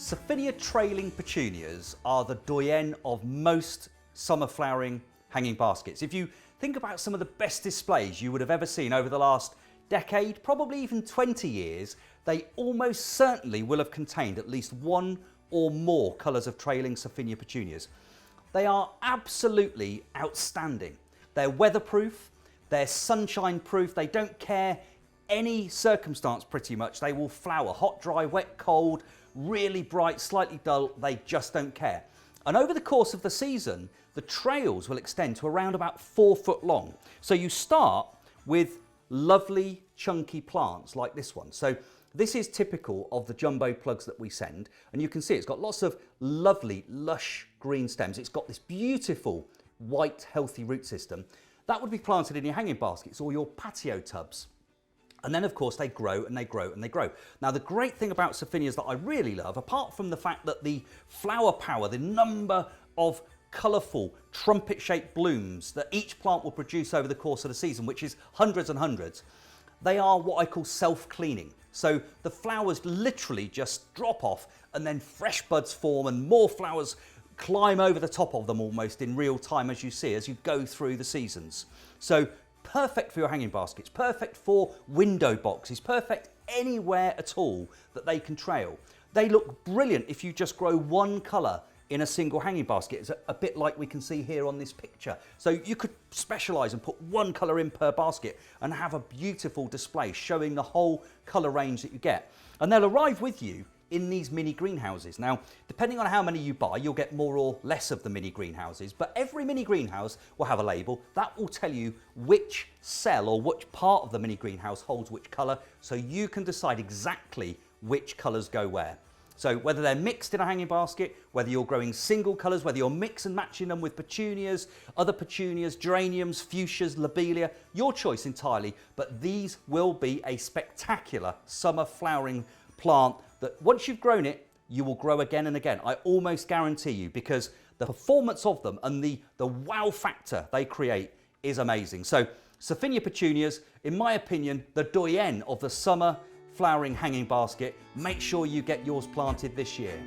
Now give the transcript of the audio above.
Surfinia Trailing Petunias are the doyen of most summer flowering hanging baskets. If you think about some of the best displays you would have ever seen over the last decade, probably even 20 years, they almost certainly will have contained at least one or more colours of trailing Surfinia Petunias. They are absolutely outstanding. They're weatherproof, they're sunshine proof, they don't care any circumstance pretty much. They will flower hot, dry, wet, cold, really bright, slightly dull, they just don't care. And over the course of the season, the trails will extend to around about 4 foot long. So you start with lovely chunky plants like this one. So this is typical of the jumbo plugs that we send, and you can see it's got lots of lovely lush green stems. It's got this beautiful white healthy root system. That would be planted in your hanging baskets or your patio tubs. And then of course they grow and they grow and they grow. Now the great thing about Surfinias that I really love, apart from the fact that the flower power, the number of colourful trumpet-shaped blooms that each plant will produce over the course of the season, which is hundreds and hundreds, they are what I call self-cleaning. So the flowers literally just drop off and then fresh buds form and more flowers climb over the top of them almost in real time, as you see, as you go through the seasons. So perfect for your hanging baskets, perfect for window boxes, perfect anywhere at all that they can trail. They look brilliant if you just grow one colour in a single hanging basket. It's a bit like we can see here on this picture. So you could specialise and put one colour in per basket and have a beautiful display showing the whole colour range that you get. And they'll arrive with you in these mini greenhouses. Now, depending on how many you buy, you'll get more or less of the mini greenhouses, but every mini greenhouse will have a label that will tell you which cell or which part of the mini greenhouse holds which colour, so you can decide exactly which colours go where. So whether they're mixed in a hanging basket, whether you're growing single colours, whether you're mix and matching them with petunias, other petunias, geraniums, fuchsias, lobelia, your choice entirely, but these will be a spectacular summer flowering plant that once you've grown it, you will grow again and again. I almost guarantee you, because the performance of them and the wow factor they create is amazing. So Surfinia Petunias, in my opinion, the doyen of the summer flowering hanging basket. Make sure you get yours planted this year.